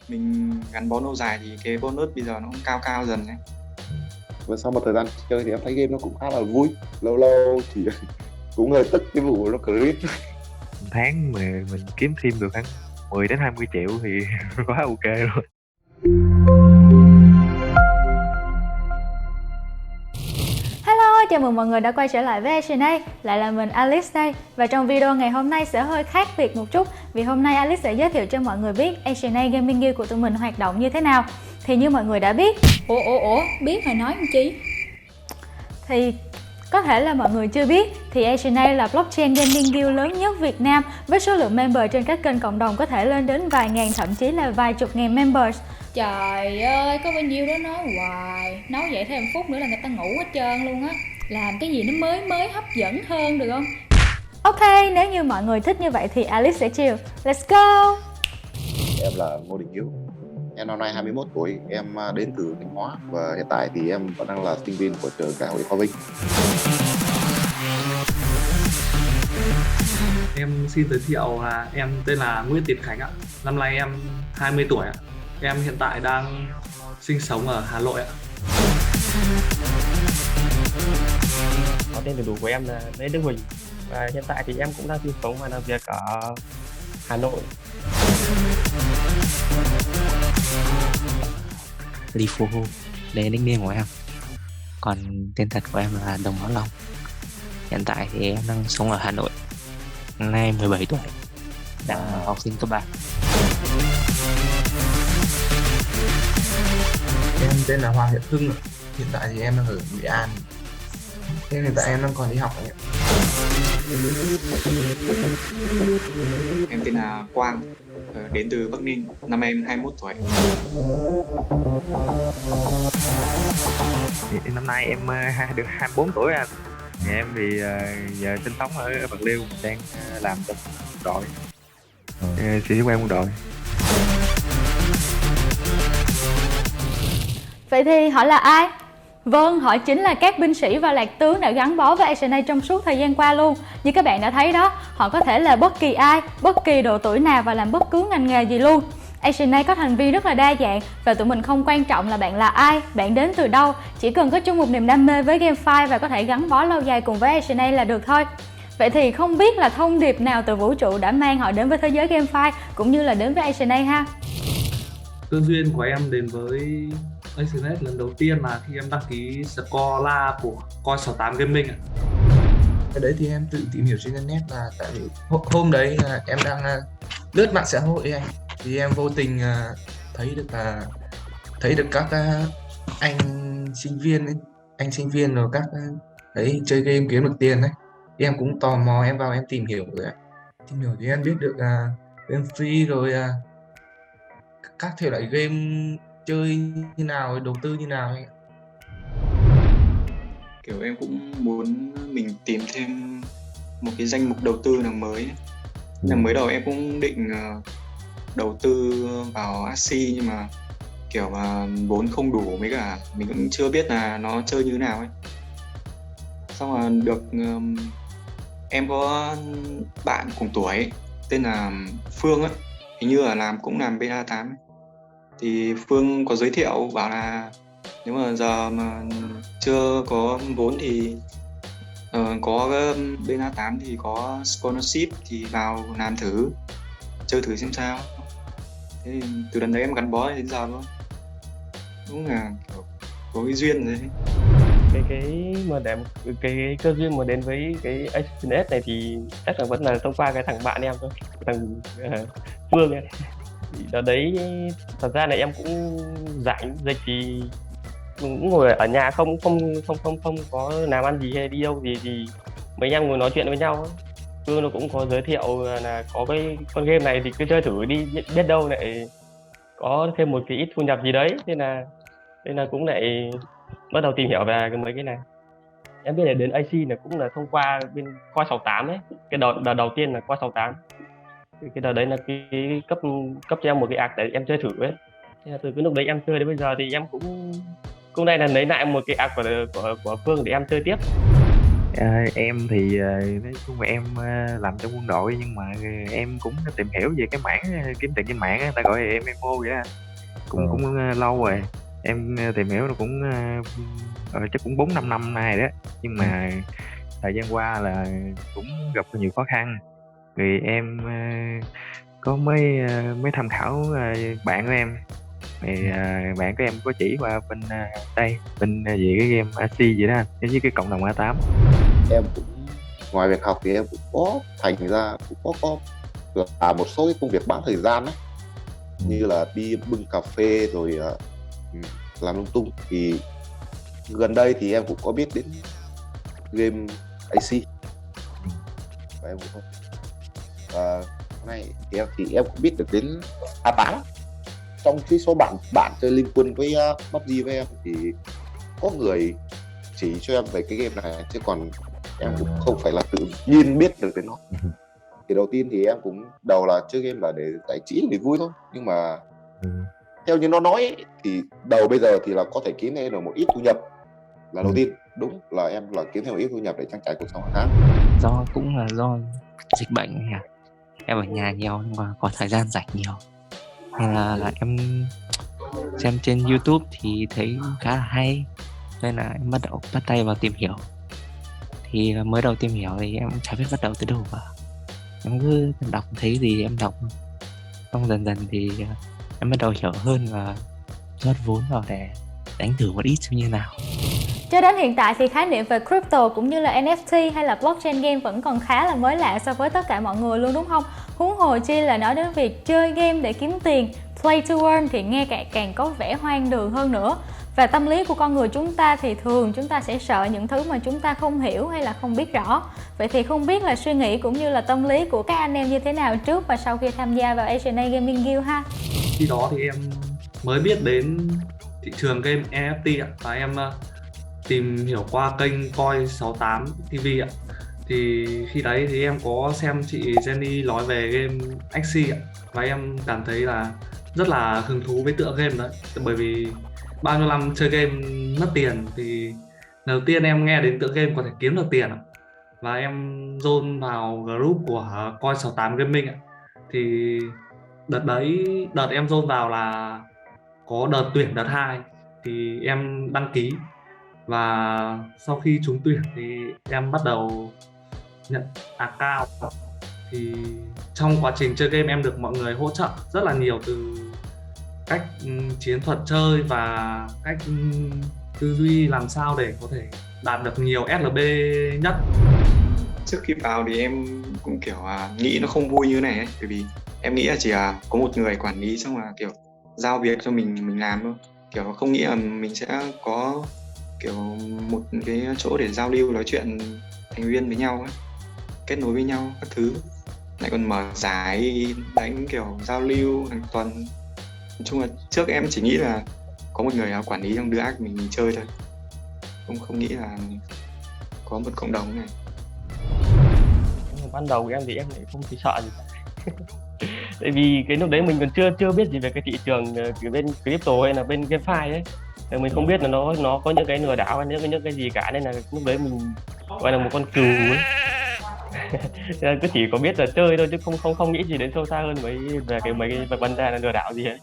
mình gắn bó lâu dài thì cái bonus bây giờ nó cũng cao cao dần đấy. Và sau một thời gian chơi thì em thấy game nó cũng khá là vui, lâu lâu chỉ cũng hơi tức cái vụ nó clip. Tháng mà mình kiếm thêm được khoảng 10 đến 20 triệu thì quá ok rồi. Hello, chào mừng mọi người đã quay trở lại với AsianA. Lại là mình Alice đây. Và trong video ngày hôm nay sẽ hơi khác biệt một chút, vì hôm nay Alice sẽ giới thiệu cho mọi người biết AsianA Gaming Guild của tụi mình hoạt động như thế nào. Thì như mọi người đã biết, biết rồi nói làm chi? thì có thể là mọi người chưa biết, thì AsianA là blockchain gaming guild lớn nhất Việt Nam với số lượng member trên các kênh cộng đồng có thể lên đến vài ngàn, thậm chí là vài chục ngàn members. Trời ơi, có bao nhiêu đó nói hoài. Nói vậy thêm phút nữa là người ta ngủ hết trơn luôn á. Làm cái gì nó mới hấp dẫn hơn được không? Ok, nếu như mọi người thích như vậy thì Alice sẽ chill. Let's go! Em là Ngô Đình Hiếu, em năm nay 21 tuổi, em đến từ Thanh Hóa và hiện tại thì em vẫn đang là sinh viên của trường Đại học Khoa Vinh. Em xin giới thiệu là em tên là Nguyễn Tiến Khánh ạ. Năm nay em 20 tuổi ạ. Em hiện tại đang sinh sống ở Hà Nội ạ. Có tên đầy đủ của em là Lê Đức Huỳnh và hiện tại thì em cũng đang sinh sống và làm việc ở Hà Nội. Lý Phú Hô, đây là nickname của em. Còn tên thật của em là Đồng Bảo Long. Hiện tại thì em đang sống ở Hà Nội. Năm nay 17 tuổi, đang là học sinh cấp 3. Em tên là Hoàng Hiệp Hưng. Hiện tại thì em đang ở Nghệ An. Hiện tại em đang còn đi học ấy. Em tên là Quang, đến từ Bắc Ninh, năm em 21 tuổi. Thì năm nay em được 24 tuổi anh. Em thì giờ sinh sống ở Bạc Liêu, đang làm trong đội, sĩ quan quân đội. Vậy thì họ là ai? Vâng, họ chính là các binh sĩ và lạc tướng đã gắn bó với AsianA trong suốt thời gian qua luôn. Như các bạn đã thấy đó, họ có thể là bất kỳ ai, bất kỳ độ tuổi nào và làm bất cứ ngành nghề gì luôn. AsianA có thành viên rất là đa dạng và tụi mình không quan trọng là bạn là ai, bạn đến từ đâu, chỉ cần có chung một niềm đam mê với GameFi và có thể gắn bó lâu dài cùng với AsianA là được thôi. Vậy thì không biết là thông điệp nào từ vũ trụ đã mang họ đến với thế giới GameFi cũng như là đến với AsianA ha? Cơ duyên của em đến với AsianA lần đầu tiên là khi em đăng ký score la của Coi68 Gaming ạ. Cái đấy thì em tự tìm hiểu trên internet, là tại vì hôm đấy là em đang lướt mạng xã hội ấy, thì em vô tình thấy được các anh sinh viên rồi các đấy chơi game kiếm được tiền đấy. Thì em cũng tò mò, em vào em tìm hiểu rồi. Tìm hiểu thì em biết được game free rồi các thể loại game chơi như nào, đầu tư như nào ấy. Kiểu em cũng muốn mình tìm thêm một cái danh mục đầu tư nào mới. Là mới đầu em cũng định đầu tư vào Axie, nhưng mà kiểu mà vốn không đủ, với cả mình cũng chưa biết là nó chơi như thế nào ấy. Xong rồi được em có bạn cùng tuổi ấy, tên là Phương ấy, hình như là cũng làm beta 8 ấy. Thì Phương có giới thiệu bảo là nếu mà giờ mà chưa có vốn thì có beta 8 thì có scholarship thì vào làm thử, chơi thử xem sao. Thế thì từ lần đấy em gắn bó đến giờ thôi. Đúng là kiểu có cái duyên đấy. Cái cơ duyên mà đến với cái AsianA này thì chắc là vẫn là thông qua cái thằng bạn em thôi, thằng Phương ấy. Thì đợt đấy thật ra là em cũng rảnh dịch thì cũng ngồi ở nhà, không có làm ăn gì hay đi đâu gì, thì mấy anh em ngồi nói chuyện với nhau. Phương nó cũng có giới thiệu là có cái con game này thì cứ chơi thử đi, biết đâu lại có thêm một cái ít thu nhập gì đấy. Nên là cũng lại bắt đầu tìm hiểu về mấy cái này. Em biết là đến AC là cũng là thông qua bên Coi68 ấy. Cái đợt đầu tiên là Coi68. Cái đợt đấy là cái cấp cho em một cái ạc để em chơi thử ấy. Thế là từ cái lúc đấy em chơi đến bây giờ thì em cũng đây là lấy lại một cái ạc của Phương để em chơi tiếp. Em thì nói chung là em làm trong quân đội, nhưng mà em cũng tìm hiểu về cái mảng kiếm tiền trên mạng á, ta gọi là MMO vậy á. Cũng lâu rồi em tìm hiểu, nó cũng chắc cũng 4-5 năm nay đó. Nhưng mà thời gian qua là cũng gặp nhiều khó khăn, thì em có mới tham khảo bạn của em, thì bạn của em có chỉ qua bên đây, bên về cái game AC vậy đó anh, với cái cộng đồng A8. Em cũng ngoài việc học thì em cũng có thành ra cũng có một số cái công việc bán thời gian ấy, như là đi bưng cà phê rồi làm lung tung. Thì gần đây thì em cũng có biết đến game AC và em cũng không. Và này thì em cũng biết được đến A8. Trong cái số bạn chơi Liên Quân với PUBG với em thì có người chỉ cho em về cái game này, chứ còn em cũng không phải là tự nhiên biết được đến nó. Thì đầu tiên thì em cũng đầu là chơi game là để giải trí, để vui thôi, nhưng mà theo như nó nói ấy, thì đầu bây giờ thì là có thể kiếm thêm được một ít thu nhập là đầu tiên. Đúng là em là kiếm thêm một ít thu nhập để trang trải cuộc sống hàng tháng. Cũng là do dịch bệnh nhỉ, em ở nhà nhiều nhưng mà có thời gian rảnh nhiều, nên là em xem trên YouTube thì thấy khá là hay, nên là em bắt tay vào tìm hiểu. Thì mới đầu tìm hiểu thì em chả biết bắt đầu từ đâu cả, em cứ đọc thấy gì em đọc, xong dần dần thì em bắt đầu hiểu hơn và rót vốn vào để đánh thử một ít xem như nào. Cho đến hiện tại thì khái niệm về crypto cũng như là NFT hay là blockchain game vẫn còn khá là mới lạ so với tất cả mọi người luôn, đúng không? Huống hồ chi là nói đến việc chơi game để kiếm tiền, play to earn thì nghe càng có vẻ hoang đường hơn nữa. Và tâm lý của con người chúng ta thì thường chúng ta sẽ sợ những thứ mà chúng ta không hiểu hay là không biết rõ. Vậy thì không biết là suy nghĩ cũng như là tâm lý của các anh em như thế nào trước và sau khi tham gia vào Asian A Gaming Guild ha? Khi đó thì em mới biết đến thị trường game NFT ạ, và em tìm hiểu qua kênh Coi68 TV ạ. Thì khi đấy thì em có xem chị Jenny nói về game Axie ạ, và em cảm thấy là rất là hứng thú với tựa game đấy. Bởi vì bao nhiêu năm chơi game mất tiền thì đầu tiên em nghe đến tựa game có thể kiếm được tiền ạ. Và em join vào group của Coi68 Gaming ạ. Thì đợt em join vào là có đợt tuyển đợt 2 thì em đăng ký, và sau khi trúng tuyển thì em bắt đầu nhận account. Thì trong quá trình chơi game em được mọi người hỗ trợ rất là nhiều, từ cách chiến thuật chơi và cách tư duy làm sao để có thể đạt được nhiều SLB nhất. Trước khi vào thì em cũng kiểu nghĩ nó không vui như thế này ấy, bởi vì em nghĩ là chỉ có một người quản lý xong là kiểu giao việc cho mình làm thôi, kiểu không nghĩ là mình sẽ có kiểu một cái chỗ để giao lưu nói chuyện thành viên với nhau ấy, kết nối với nhau các thứ, lại còn mở giải đánh kiểu giao lưu hàng tuần. Nói chung là trước em chỉ nghĩ là có một người quản lý trong đưa ác mình chơi thôi, không nghĩ là có một cộng đồng này. Ban đầu của em thì em lại không thấy sợ gì cả. Tại vì cái lúc đấy mình còn chưa biết gì về cái thị trường bên crypto hay là bên GameFi ấy, mình không biết là nó có những cái lừa đảo hay những cái gì cả, nên là lúc đấy mình gọi là một con cừu ấy. Nên cứ chỉ có biết là chơi thôi, chứ không nghĩ gì đến sâu xa hơn về mấy cái vấn đề là lừa đảo gì ấy.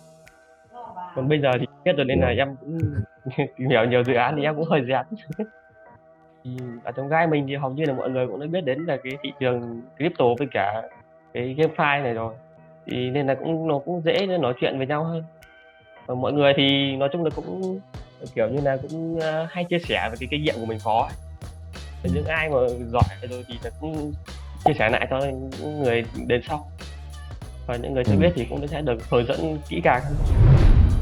Còn bây giờ thì biết rồi nên là em cũng tìm hiểu nhiều dự án thì em cũng hơi dẹp. Thì ở trong gai mình thì hầu như là mọi người cũng đã biết đến là cái thị trường crypto với cả cái GameFi này rồi, thì nên là nó cũng dễ để nói chuyện với nhau hơn. Và mọi người thì nói chung là cũng kiểu như là cũng hay chia sẻ về cái kinh nghiệm của mình có ấy. Những ai mà giỏi rồi thì cũng chia sẻ lại cho những người đến sau, và những người chưa biết thì cũng sẽ được hướng dẫn kỹ càng hơn.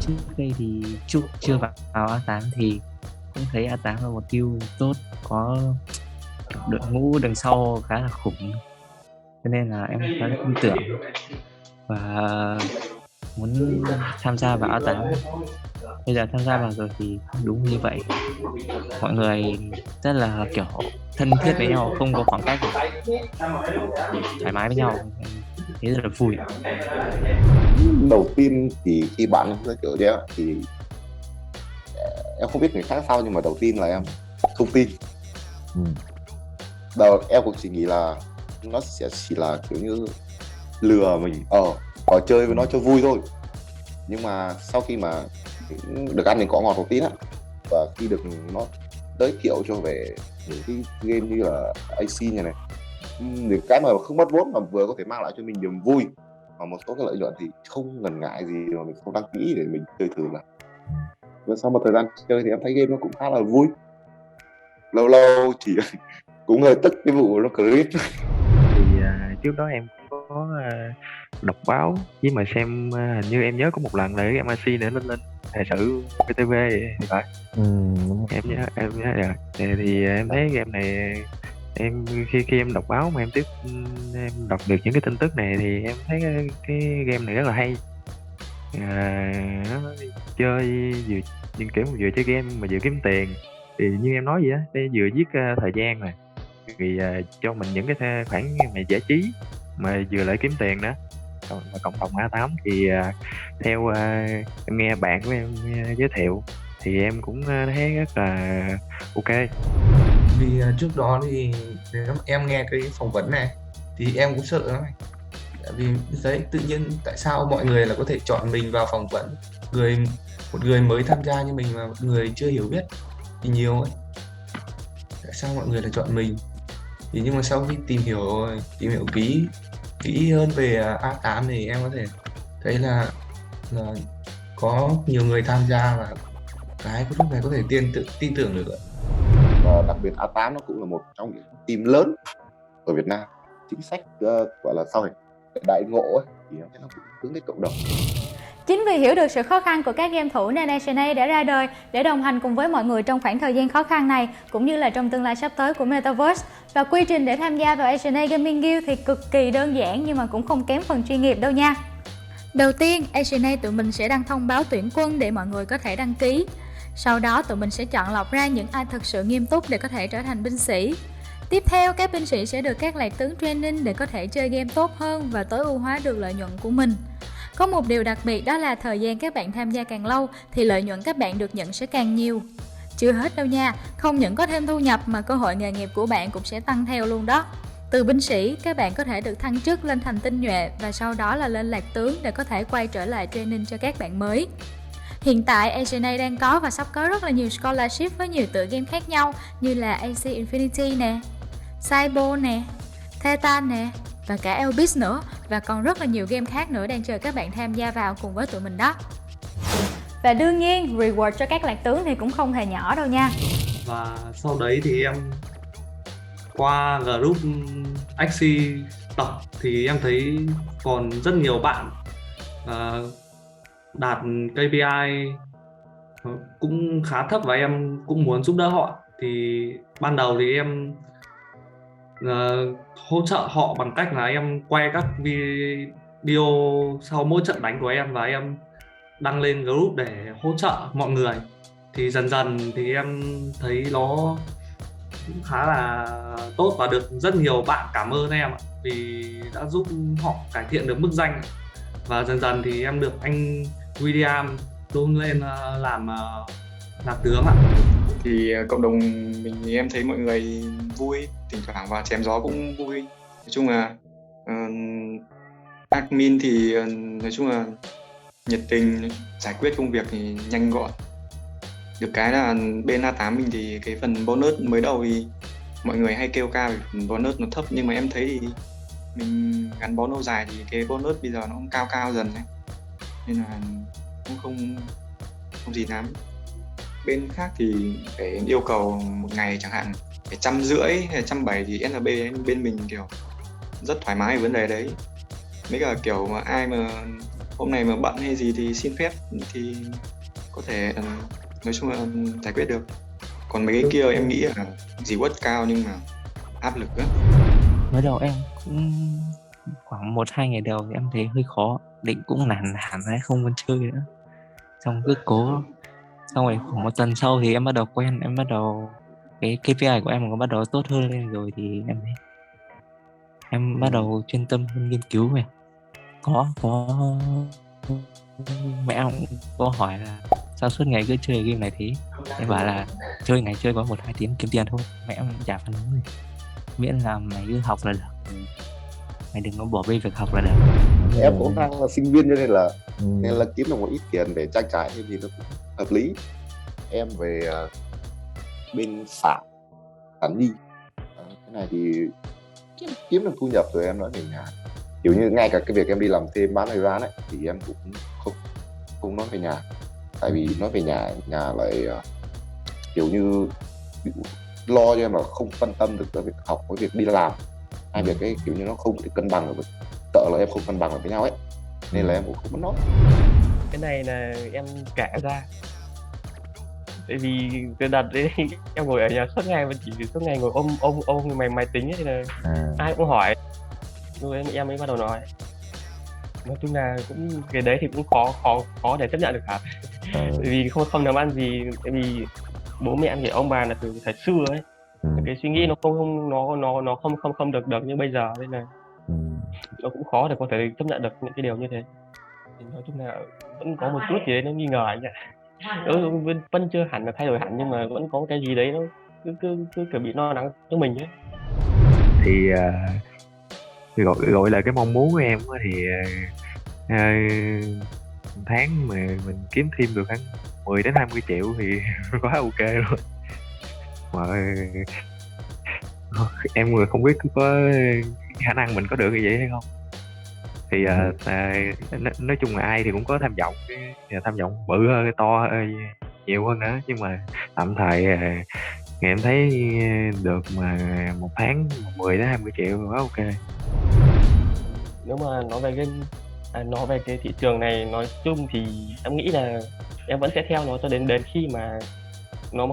Trước đây thì chưa vào A8 thì cũng thấy A8 là một team tốt, có đội ngũ đằng sau khá là khủng, cho nên là em khá là tin tưởng và muốn tham gia vào A8. Bây giờ tham gia vào rồi thì đúng như vậy, mọi người rất là kiểu thân thiết với nhau, không có khoảng cách, thoải mái với nhau, thấy rất là vui. Đầu tiên thì khi bạn giới thiệu đấy thì em không biết người khác sao, nhưng mà đầu tiên là em không tin. đầu em cũng chỉ nghĩ là nó sẽ chỉ là kiểu như lừa mình có chơi với nó cho vui thôi, nhưng mà sau khi mà được ăn thì có ngọt một tí á, và khi được nó giới thiệu cho về những cái game như là AC này những cái mà không mất vốn mà vừa có thể mang lại cho mình niềm vui và một số cái lợi nhuận thì không ngần ngại gì mà mình không đăng ký để mình chơi thử là. Và sau một thời gian chơi thì em thấy game nó cũng khá là vui, lâu lâu chỉ cũng hơi tức cái vụ nó clip. Thì trước đó em cũng có đọc báo với mà xem, hình như em nhớ có một lần là cái game IC nữa lên thời sự VTV thì phải. Đúng rồi. Em nhớ rồi. Thì em thấy game này, em khi em đọc báo mà em đọc được những cái tin tức này thì em thấy cái game này rất là hay. Nó chơi vừa kiểu vừa chơi game mà vừa kiếm tiền, thì như em nói vậy á, đây vừa giết thời gian này, vì cho mình những cái khoản mà giải trí mà vừa lại kiếm tiền nữa. Còn mà cộng đồng A8 thì theo em nghe bạn của em giới thiệu thì em cũng thấy rất là ok. Vì trước đó thì nếu mà em nghe cái phỏng vấn này thì em cũng sợ lắm này. Tại vì đấy, tự nhiên tại sao mọi người là có thể chọn mình vào phỏng vấn, một người mới tham gia như mình mà một người chưa hiểu biết thì nhiều ấy, tại sao mọi người lại chọn mình? Thì nhưng mà sau khi tìm hiểu kỹ hơn về A8 thì em có thể thấy là có nhiều người tham gia và cái group này có thể tin tưởng được. Và đặc biệt A8 nó cũng là một trong những team lớn ở Việt Nam. Chính sách gọi là sao này, đại ngộ ấy, thì nó cũng hướng đến cộng đồng. Chính vì hiểu được sự khó khăn của các game thủ nên HNA đã ra đời để đồng hành cùng với mọi người trong khoảng thời gian khó khăn này, cũng như là trong tương lai sắp tới của Metaverse. Và quy trình để tham gia vào HNA Gaming Guild thì cực kỳ đơn giản nhưng mà cũng không kém phần chuyên nghiệp đâu nha. Đầu tiên, HNA tụi mình sẽ đăng thông báo tuyển quân để mọi người có thể đăng ký. Sau đó tụi mình sẽ chọn lọc ra những ai thực sự nghiêm túc để có thể trở thành binh sĩ. Tiếp theo, các binh sĩ sẽ được các lạc tướng training để có thể chơi game tốt hơn và tối ưu hóa được lợi nhuận của mình. Có một điều đặc biệt đó là thời gian các bạn tham gia càng lâu thì lợi nhuận các bạn được nhận sẽ càng nhiều. Chưa hết đâu nha, không những có thêm thu nhập mà cơ hội nghề nghiệp của bạn cũng sẽ tăng theo luôn đó. Từ binh sĩ, các bạn có thể được thăng chức lên thành tinh nhuệ và sau đó là lên lạc tướng để có thể quay trở lại training cho các bạn mới. Hiện tại, HNA đang có và sắp có rất là nhiều scholarship với nhiều tựa game khác nhau như là AC Infinity nè, Cybo nè, Titan nè và cả Elbis nữa, và còn rất là nhiều game khác nữa đang chờ các bạn tham gia vào cùng với tụi mình đó. Và đương nhiên, reward cho các lạc tướng thì cũng không hề nhỏ đâu nha. Và sau đấy thì em qua group Axie tập thì em thấy còn rất nhiều bạn đạt KPI cũng khá thấp và em cũng muốn giúp đỡ họ. Thì ban đầu thì em hỗ trợ họ bằng cách là em quay các video sau mỗi trận đánh của em và em đăng lên group để hỗ trợ mọi người. Thì dần dần thì em thấy nó cũng khá là tốt và được rất nhiều bạn cảm ơn em vì đã giúp họ cải thiện được mức danh. Và dần dần thì em được anh William tung lên làm lạc tướng ạ. Thì cộng đồng mình thì em thấy mọi người vui, thỉnh thoảng vào chém gió cũng vui. Nói chung là admin thì nói chung là nhiệt tình, giải quyết công việc thì nhanh gọn. Được cái là bên A8 mình thì cái phần bonus mới đầu thì mọi người hay kêu ca vì phần bonus nó thấp, nhưng mà em thấy thì mình gắn bó lâu dài thì cái bonus bây giờ nó cũng cao dần ấy. Nên là cũng không gì lắm. Bên khác thì phải yêu cầu một ngày chẳng hạn phải 150 hay 170 thì SLB bên mình kiểu rất thoải mái về vấn đề đấy. Mấy cả kiểu mà ai mà hôm nay mà bận hay gì thì xin phép thì có thể nói chung là giải quyết được. Còn mấy cái kia em nghĩ là reward cao nhưng mà áp lực á. Mới đầu em cũng khoảng 1-2 ngày đầu thì em thấy hơi khó, định cũng nản đấy, không muốn chơi nữa. Xong cứ cố, xong rồi khoảng một tuần sau thì em bắt đầu quen, em bắt đầu cái KPI của em có bắt đầu tốt hơn lên rồi thì em bắt đầu chuyên tâm hơn nghiên cứu này. Có mẹ em có hỏi là sao suốt ngày cứ chơi game này thế, em bảo là chơi ngày chơi có 1-2 tiếng kiếm tiền thôi, mẹ em chả phản ứng gì. miễn là mày cứ học là được, mày đừng có bỏ bê việc học là được. Em cũng đang là sinh viên cho nên là kiếm được một ít tiền để trang trải thì nó cũng hợp lý. Em về bên sản nhi, cái này thì kiếm được thu nhập rồi em nói về nhà, kiểu như ngay cả cái việc em đi làm thêm bán thời gian ấy thì em cũng không nói về nhà, tại vì nói về nhà lại kiểu như lo cho em là không phân tâm được với việc học với việc đi làm, hai việc ấy kiểu như nó không thể cân bằng được, sợ là em không cân bằng được với nhau ấy, nên là em cũng không muốn nói. Cái này là em kể ra, tại vì từ đợt đấy em ngồi ở nhà suốt ngày và chỉ suốt ngày ngồi ôm máy tính ấy, thì là ai cũng hỏi, lúc đấy em mới bắt đầu nói chung là cũng cái đấy thì cũng khó để chấp nhận được hả. Tại vì không làm ăn gì, tại vì bố mẹ thì ông bà là từ thời xưa ấy, cái suy nghĩ nó không được như bây giờ, nên là nó cũng khó để có thể chấp nhận được những cái điều như thế. Thì nói chung là vẫn có một chút gì đấy nó nghi ngờ anh ạ. Vẫn chưa hẳn là thay đổi hẳn, nhưng mà vẫn có cái gì đấy nó cứ kiểu bị lo lắng cho mình ấy. Thì gọi là cái mong muốn của em thì tháng mà mình kiếm thêm được khoảng 10 đến 20 triệu thì quá ok rồi. Mà em người không biết có khả năng mình có được như vậy hay không. Thì nói chung là ai thì cũng có tham vọng, tham vọng bự hơn, to hơn, nhiều hơn nữa, nhưng mà tạm thời em thấy được mà một tháng 10 đến 20 triệu quá ok. Nếu mà nói về cái thị trường này nói chung thì em nghĩ là em vẫn sẽ theo nó cho đến khi mà nó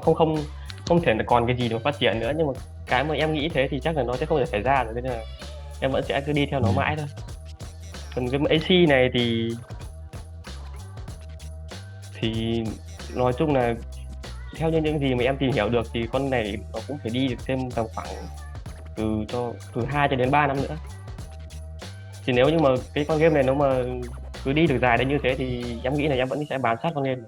không thể còn cái gì để phát triển nữa, nhưng mà cái mà em nghĩ thế thì chắc là nó sẽ không thể xảy ra rồi, nên là em vẫn sẽ cứ đi theo nó mãi thôi. Còn cái AC này thì nói chung là theo những gì mà em tìm hiểu được thì con này nó cũng phải đi được thêm tầm khoảng từ 2 cho đến 3 năm nữa. Thì nếu như mà cái con game này nó mà cứ đi được dài đến như thế thì em nghĩ là em vẫn sẽ bám sát con game.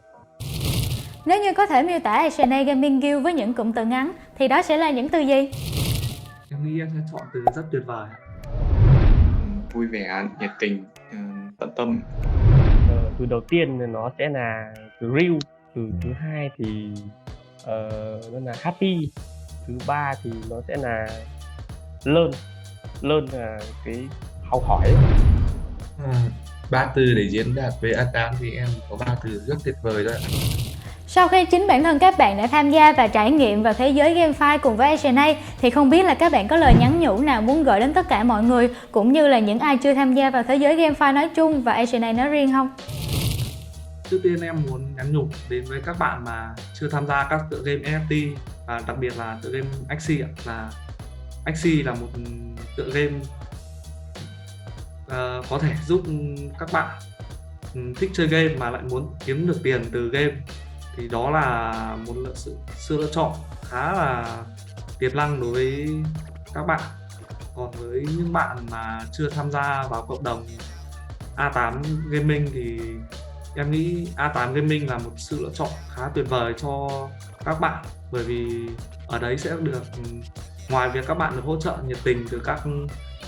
Nếu như có thể miêu tả SNA Gaming Guild với những cụm từ ngắn thì đó sẽ là những từ gì? Em nghĩ em sẽ chọn từ rất tuyệt vời. Vui vẻ, nhiệt tình, tận tâm. Từ đầu tiên nó sẽ là từ real, từ thứ hai thì nó là happy, thứ ba thì nó sẽ là learn là cái học hỏi. 3 từ để diễn đạt về A8 thì em có 3 từ rất tuyệt vời đó ạ. Sau khi chính bản thân các bạn đã tham gia và trải nghiệm vào thế giới GameFi cùng với SNA thì không biết là các bạn có lời nhắn nhủ nào muốn gửi đến tất cả mọi người cũng như là những ai chưa tham gia vào thế giới GameFi nói chung và SNA nói riêng không? Trước tiên em muốn nhắn nhủ đến với các bạn mà chưa tham gia các tựa game NFT và đặc biệt là tựa game Axie là Axie là một tựa game có thể giúp các bạn thích chơi game mà lại muốn kiếm được tiền từ game, thì đó là một sự lựa chọn khá là tiềm năng đối với các bạn. Còn với những bạn mà chưa tham gia vào cộng đồng A8 Gaming thì em nghĩ A8 Gaming là một sự lựa chọn khá tuyệt vời cho các bạn, bởi vì ở đấy sẽ được, ngoài việc các bạn được hỗ trợ nhiệt tình từ các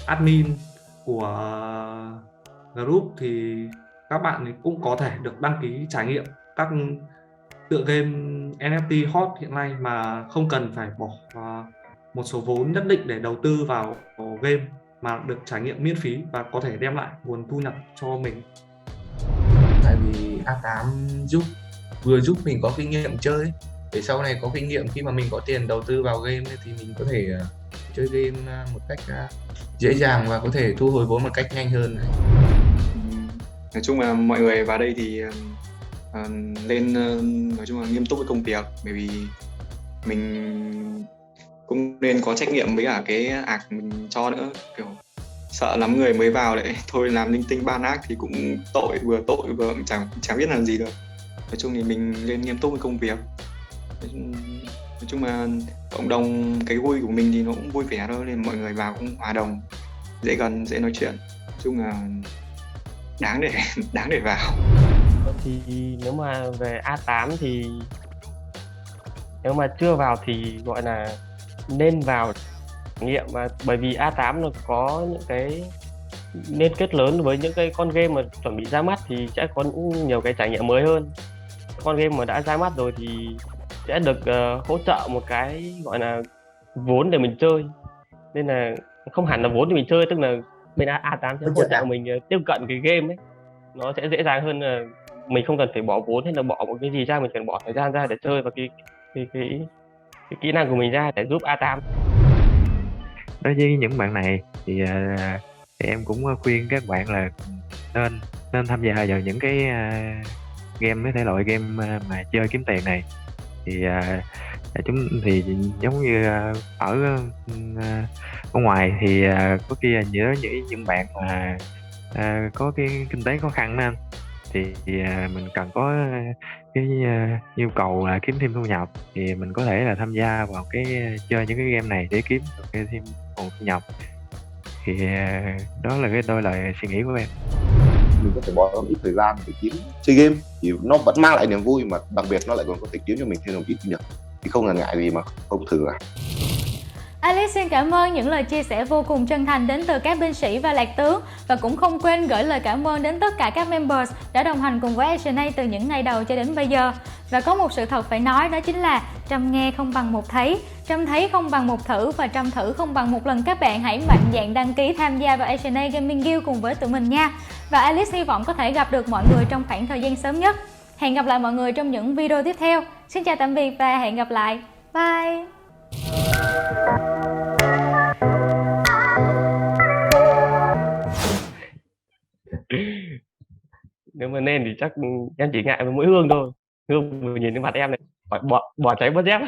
admin của group thì các bạn cũng có thể được đăng ký trải nghiệm các tựa game NFT hot hiện nay mà không cần phải bỏ một số vốn nhất định để đầu tư vào game, mà được trải nghiệm miễn phí và có thể đem lại nguồn thu nhập cho mình. Tại vì A8 vừa giúp mình có kinh nghiệm chơi, để sau này có kinh nghiệm khi mà mình có tiền đầu tư vào game thì mình có thể chơi game một cách dễ dàng và có thể thu hồi vốn một cách nhanh hơn. Nói chung là mọi người vào đây thì lên nói chung là nghiêm túc với công việc, bởi vì mình cũng nên có trách nhiệm với cả cái ạc mình cho nữa, kiểu sợ lắm người mới vào lại thôi làm linh tinh ban ác thì cũng tội vừa cũng chẳng biết làm gì được. Nói chung thì mình nên nghiêm túc với công việc. Nói chung là cộng đồng cái vui của mình thì nó cũng vui vẻ thôi, nên mọi người vào cũng hòa đồng, dễ gần, dễ nói chuyện. Nói chung là đáng để vào. Thì nếu mà về A8 thì nếu mà chưa vào thì gọi là nên vào nghiệm, mà bởi vì A8 nó có những cái liên kết lớn với những cái con game mà chuẩn bị ra mắt thì sẽ có nhiều cái trải nghiệm mới hơn. Con game mà đã ra mắt rồi thì sẽ được hỗ trợ một cái gọi là vốn để mình chơi, nên là không hẳn là vốn để mình chơi, tức là bên A8 sẽ hỗ trợ mình tiếp cận cái game ấy, nó sẽ dễ dàng hơn, là mình không cần phải bỏ vốn hay là bỏ một cái gì ra, mình cần bỏ thời gian ra để chơi và cái kỹ năng của mình ra để giúp A8. Đối với những bạn này thì em cũng khuyên các bạn là nên nên tham gia vào những cái game, cái thể loại game mà chơi kiếm tiền này. Thì thì giống như ở ngoài thì có kia nhớ những bạn mà có cái kinh tế khó khăn nên thì mình cần có cái nhu cầu là kiếm thêm thu nhập, thì mình có thể là tham gia vào cái chơi những cái game này để kiếm được thêm nguồn thu nhập. Thì đó là cái đôi lời suy nghĩ của em. Mình có thể bỏ ít thời gian để kiếm chơi game thì nó vẫn mang lại niềm vui, mà đặc biệt nó lại còn có thể kiếm cho mình thêm một ít thu nhập, thì không ngần ngại gì mà không thử cả. Alice xin cảm ơn những lời chia sẻ vô cùng chân thành đến từ các binh sĩ và lạc tướng, và cũng không quên gửi lời cảm ơn đến tất cả các members đã đồng hành cùng với ActionA từ những ngày đầu cho đến bây giờ. Và có một sự thật phải nói, đó chính là trăm nghe không bằng một thấy, trăm thấy không bằng một thử, và trăm thử không bằng một lần. Các bạn hãy mạnh dạn đăng ký tham gia vào ActionA Gaming Guild cùng với tụi mình nha. Và Alice hy vọng có thể gặp được mọi người trong khoảng thời gian sớm nhất. Hẹn gặp lại mọi người trong những video tiếp theo. Xin chào tạm biệt và hẹn gặp lại. Bye. Nếu mà nên thì chắc em chỉ ngại với mũi Hương thôi. Hương vừa nhìn cái mặt em này bỏ cháy mất dép.